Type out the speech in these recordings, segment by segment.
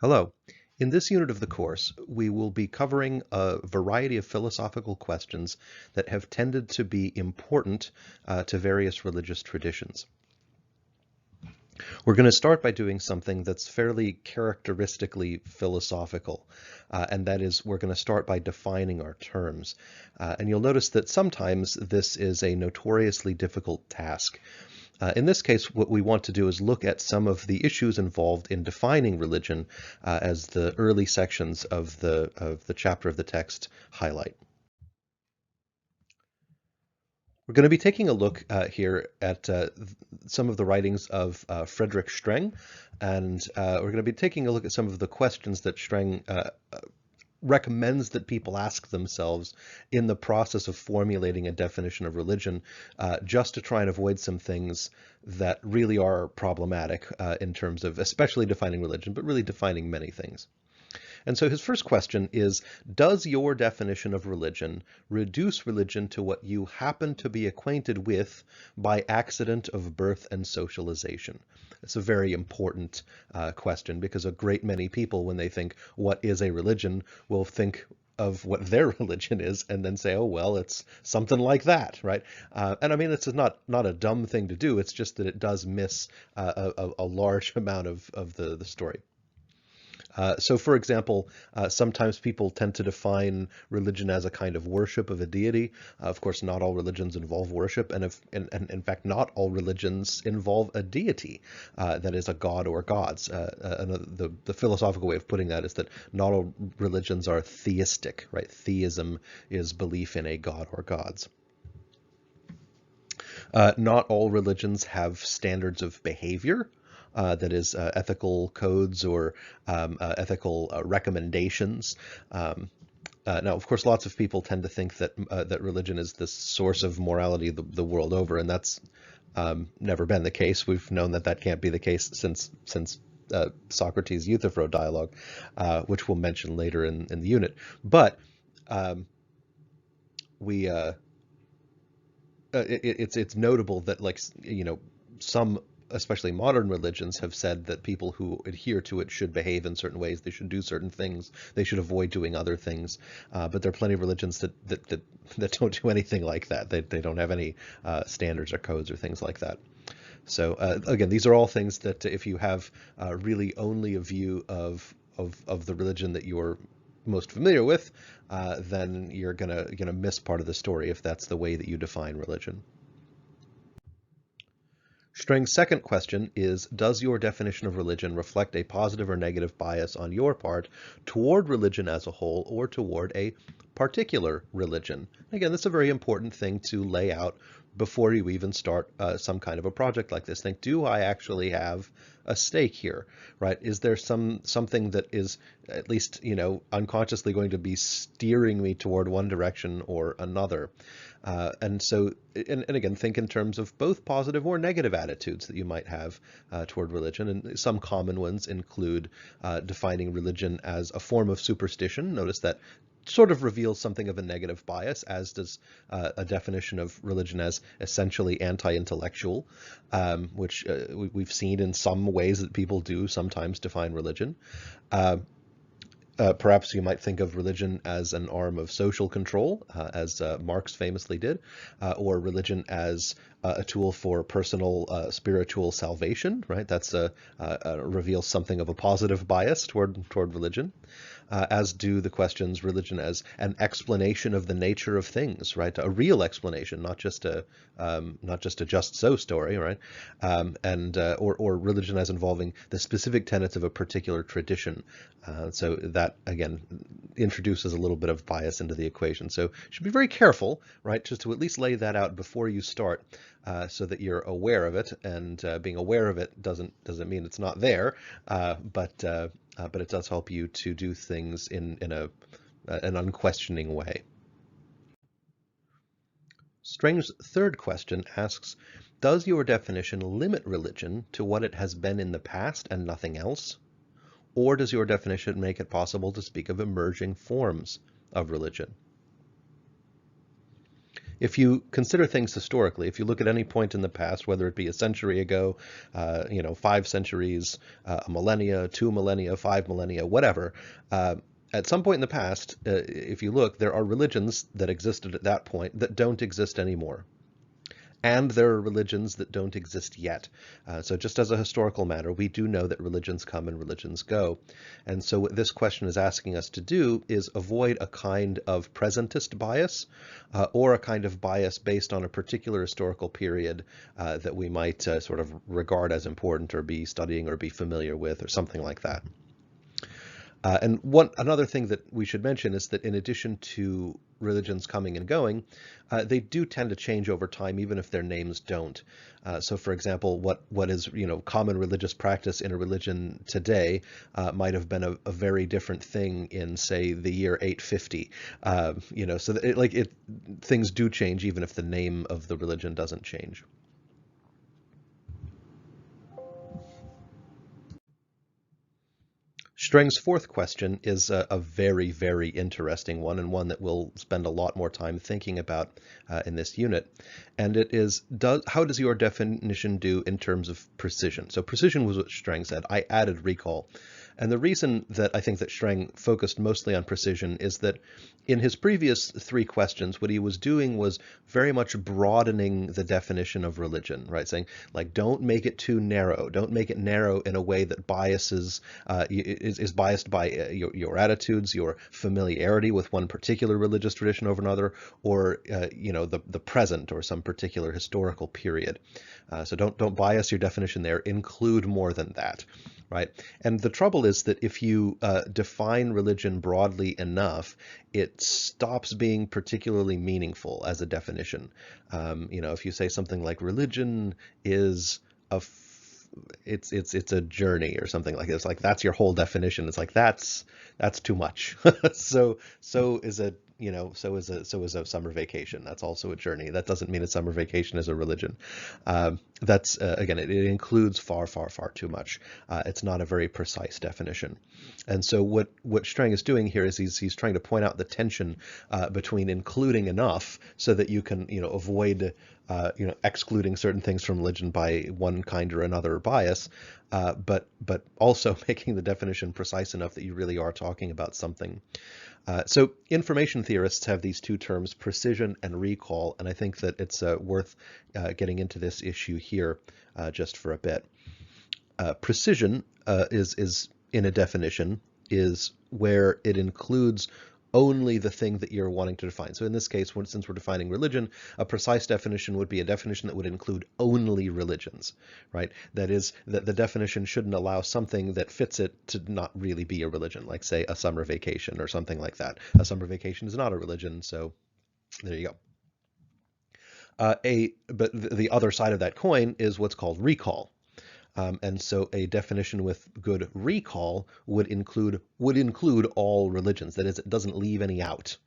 Hello. In this unit of the course, we will be covering a variety of philosophical questions that have tended to be important to various religious traditions. We're going to start by doing something that's fairly characteristically philosophical, and that is we're going to start by defining our terms. And you'll notice that sometimes this is a notoriously difficult task. In this case, what we want to do is look at some of the issues involved in defining religion as the early sections of the chapter of the text highlight. We're going to be taking a look here at some of the writings of Frederick Streng, and we're going to be taking a look at some of the questions that Streng recommends that people ask themselves in the process of formulating a definition of religion, just to try and avoid some things that really are problematic in terms of especially defining religion, but really defining many things. And so his first question is, does your definition of religion reduce religion to what you happen to be acquainted with by accident of birth and socialization? It's a very important question because a great many people, when they think, what is a religion, will think of what their religion is and then say, oh, well, it's something like that, right? And I mean, this is not a dumb thing to do. It's just that it does miss a large amount of the story. So, for example, sometimes people tend to define religion as a kind of worship of a deity. Of course, not all religions involve worship, and in fact, not all religions involve a deity, that is a god or gods. The philosophical way of putting that is that not all religions are theistic, right? Theism is belief in a god or gods. Not all religions have standards of behavior, that is, ethical codes or ethical recommendations. Now, of course, lots of people tend to think that that religion is the source of morality the world over, and that's never been the case. We've known that that can't be the case since Socrates' Euthyphro dialogue, which we'll mention later in the unit. But um, we it's notable that, like, some, especially modern religions, have said that people who adhere to it should behave in certain ways. They should do certain things. They should avoid doing other things. But there are plenty of religions that don't do anything like that. They don't have any standards or codes or things like that. So again, these are all things that if you have really only a view of the religion that you're most familiar with, then you're gonna miss part of the story if that's the way that you define religion. Streng's second question is, does your definition of religion reflect a positive or negative bias on your part toward religion as a whole or toward a particular religion? Again, that's a very important thing to lay out before you even start some kind of a project like this. Think, do I actually have a stake here, right? Is there something that is at least, unconsciously going to be steering me toward one direction or another? And so, and again, think in terms of both positive or negative attitudes that you might have toward religion. And some common ones include defining religion as a form of superstition. Notice that sort of reveals something of a negative bias, as does a definition of religion as essentially anti-intellectual, which we've seen in some ways that people do sometimes define religion. Uh, Perhaps you might think of religion as an arm of social control, as Marx famously did, or religion as a tool for personal spiritual salvation, right? That's reveals something of a positive bias toward religion, as do the questions religion as an explanation of the nature of things, right? A real explanation, not just a just so story, right? And or religion as involving the specific tenets of a particular tradition. So that again introduces a little bit of bias into the equation. So you should be very careful, right, just to at least lay that out before you start, so that you're aware of it. And being aware of it doesn't mean it's not there, but it does help you to do things in an unquestioning way. Streng's third question asks, does your definition limit religion to what it has been in the past and nothing else? Or does your definition make it possible to speak of emerging forms of religion? If you consider things historically, if you look at any point in the past, whether it be a century ago, 5 centuries, a millennia, 2 millennia, 5 millennia, whatever, at some point in the past, if you look, there are religions that existed at that point that don't exist anymore. And there are religions that don't exist yet. So just as a historical matter, we do know that religions come and religions go. And so what this question is asking us to do is avoid a kind of presentist bias or a kind of bias based on a particular historical period that we might sort of regard as important or be studying or be familiar with or something like that. And another thing that we should mention is that in addition to religions coming and going, they do tend to change over time, even if their names don't. So, for example, what is common religious practice in a religion today might have been a very different thing in, say, the year 850. So that things do change, even if the name of the religion doesn't change. Streng's fourth question is a very, very interesting one, and one that we'll spend a lot more time thinking about in this unit. And it is, how does your definition do in terms of precision? So precision was what Streng said. I added recall. And the reason that I think that Streng focused mostly on precision is that in his previous 3 questions, what he was doing was very much broadening the definition of religion, right? Saying, like, don't make it too narrow. Don't make it narrow in a way that biases, is biased by your attitudes, your familiarity with one particular religious tradition over another, or, the present or some particular historical period. So don't bias your definition there. Include more than that. Right. And the trouble is that if you define religion broadly enough, it stops being particularly meaningful as a definition. If you say something like religion is it's a journey or something like this, like that's your whole definition. It's like that's too much. So is a so is a summer vacation. That's also a journey. That doesn't mean a summer vacation is a religion. That's again, it includes far, far, far too much. It's not a very precise definition. And so what Streng is doing here is he's trying to point out the tension between including enough so that you can avoid excluding certain things from religion by one kind or another bias, but also making the definition precise enough that you really are talking about something. So information theorists have these 2 terms, precision and recall, and I think that it's worth getting into this issue here just for a bit. Precision is in a definition is where it includes only the thing that you're wanting to define. So in this case, since we're defining religion, a precise definition would be a definition that would include only religions, right? That is, that the definition shouldn't allow something that fits it to not really be a religion, like say a summer vacation or something like that. A summer vacation is not a religion, so there you go. But the other side of that coin is what's called recall. And so a definition with good recall would include all religions. That is, it doesn't leave any out,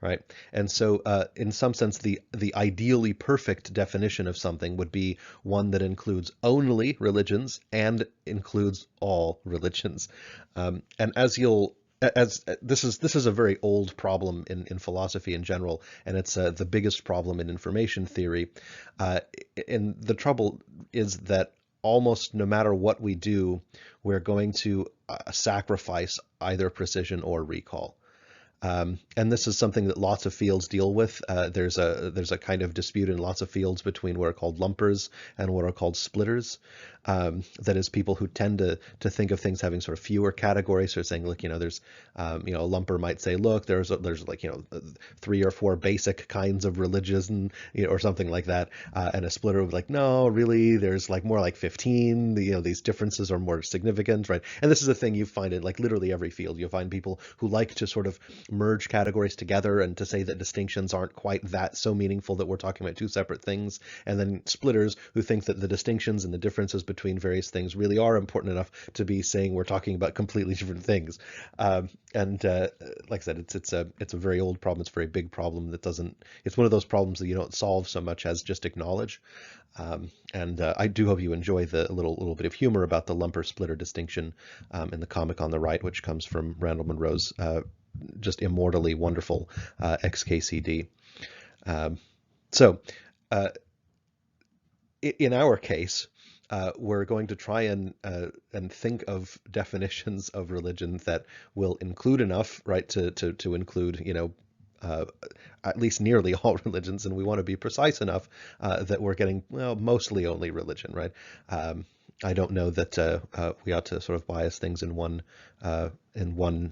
right? And so in some sense, the ideally perfect definition of something would be one that includes only religions and includes all religions. And as this is a very old problem in philosophy in general, and it's the biggest problem in information theory. And the trouble is that almost no matter what we do, we're going to sacrifice either precision or recall. And this is something that lots of fields deal with. There's a kind of dispute in lots of fields between what are called lumpers and what are called splitters. That is, people who tend to think of things having sort of fewer categories. So saying, look, there's a lumper might say, look, there's like 3 or 4 basic kinds of religion, or something like that. And a splitter would be like, no, really, there's like more like 15. These differences are more significant, right? And this is a thing you find in like literally every field. You'll find people who like to sort of merge categories together and to say that distinctions aren't quite that so meaningful that we're talking about 2 separate things, and then splitters who think that the distinctions and the differences between various things really are important enough to be saying we're talking about completely different things. And like I said, it's a very old problem. It's a very big problem it's one of those problems that you don't solve so much as just acknowledge. And I do hope you enjoy the little bit of humor about the lumper splitter distinction in the comic on the right, which comes from Randall Munroe's just immortally wonderful XKCD. So uh, in our case, we're going to try and think of definitions of religion that will include enough, right, to include, uh, at least nearly all religions, and we want to be precise enough that we're getting, well, mostly only religion, right? Um, I don't know that we ought to sort of bias things in one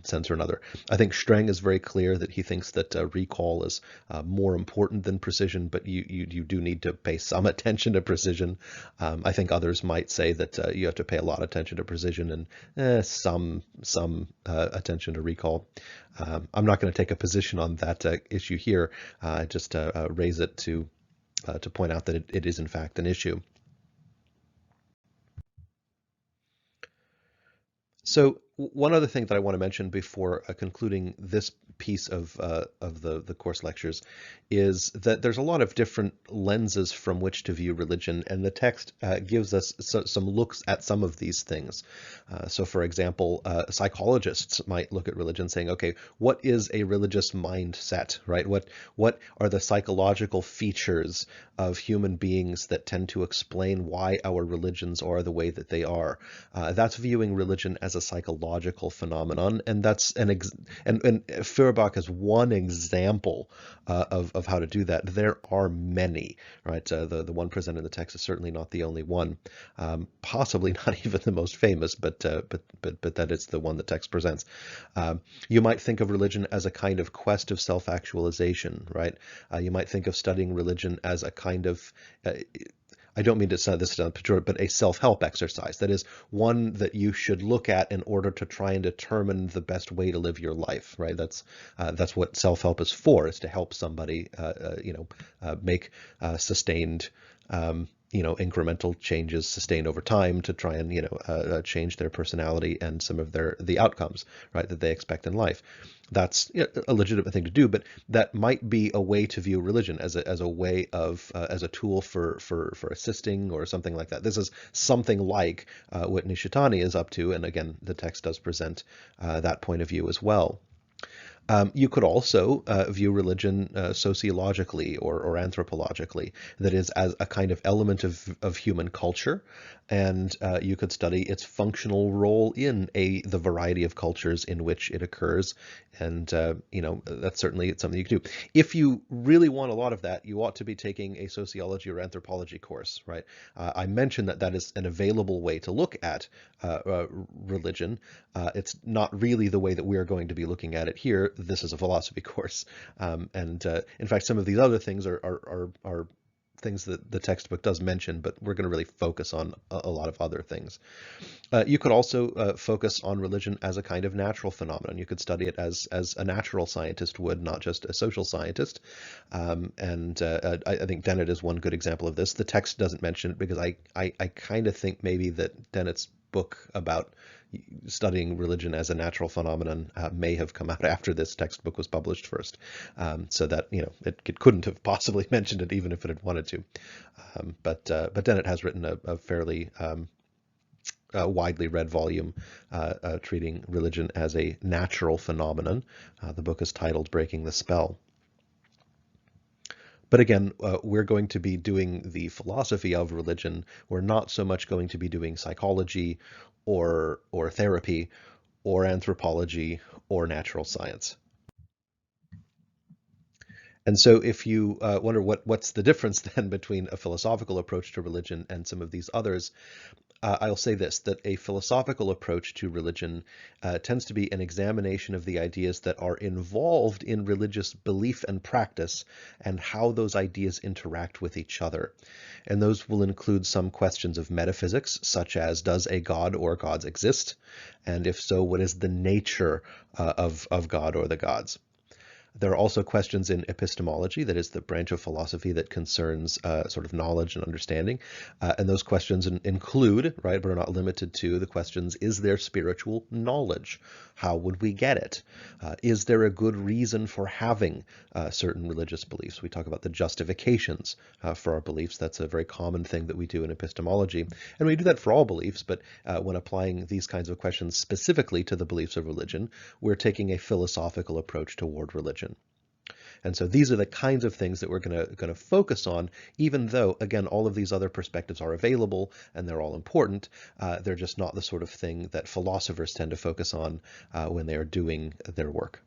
sense or another. I think Streng is very clear that he thinks that recall is more important than precision, but you do need to pay some attention to precision. I think others might say that you have to pay a lot of attention to precision and some attention to recall. I'm not going to take a position on that issue here. I just raise it to point out that it is in fact an issue. So one other thing that I want to mention before concluding this piece of the course lectures is that there's a lot of different lenses from which to view religion, and the text gives us some looks at some of these things. So, for example, psychologists might look at religion saying, okay, what is a religious mindset, right? What are the psychological features of human beings that tend to explain why our religions are the way that they are? That's viewing religion as a psychological phenomenon, and that's and Feuerbach is one example of how to do that. There are many, right? The one presented in the text is certainly not the only one, possibly not even the most famous, but that is the one the text presents. You might think of religion as a kind of quest of self-actualization, right? You might think of studying religion as a kind of I don't mean to sound this sound pejorative, but a self-help exercise. That is one that you should look at in order to try and determine the best way to live your life, right? That's what self-help is for, is to help somebody, make sustained, incremental changes sustained over time to try and, change their personality and some of the outcomes, right, that they expect in life. That's a legitimate thing to do, but that might be a way to view religion as a way of as a tool for assisting or something like that. This is something like what Nishitani is up to, and again, the text does present that point of view as well. You could also view religion sociologically or anthropologically, that is, as a kind of element of human culture, and you could study its functional role in the variety of cultures in which it occurs, and that's certainly something you could do. If you really want a lot of that, you ought to be taking a sociology or anthropology course, right? I mentioned that is an available way to look at religion. It's not really the way that we're going to be looking at it here. This is a philosophy course, and in fact, some of these other things are things that the textbook does mention, but we're going to really focus on a lot of other things. You could also focus on religion as a kind of natural phenomenon. You could study it as a natural scientist would, not just a social scientist. I think Dennett is one good example of this. The text doesn't mention it because I kind of think maybe that Dennett's book about studying religion as a natural phenomenon may have come out after this textbook was published first, so that it couldn't have possibly mentioned it even if it had wanted to. But Dennett has written a fairly widely read volume treating religion as a natural phenomenon. The book is titled Breaking the Spell. But again, we're going to be doing the philosophy of religion. We're not so much going to be doing psychology or therapy or anthropology or natural science. And so if you wonder what's the difference then between a philosophical approach to religion and some of these others, I'll say this, that a philosophical approach to religion tends to be an examination of the ideas that are involved in religious belief and practice and how those ideas interact with each other. And those will include some questions of metaphysics, such as does a god or gods exist? And if so, what is the nature of God or the gods? There are also questions in epistemology, that is the branch of philosophy that concerns sort of knowledge and understanding. And those questions include, right, but are not limited to, the questions, is there spiritual knowledge? How would we get it? Is there a good reason for having certain religious beliefs? We talk about the justifications for our beliefs. That's a very common thing that we do in epistemology. And we do that for all beliefs, but when applying these kinds of questions specifically to the beliefs of religion, we're taking a philosophical approach toward religion. And so these are the kinds of things that we're going to focus on, even though, again, all of these other perspectives are available and they're all important. They're just not the sort of thing that philosophers tend to focus on when they are doing their work.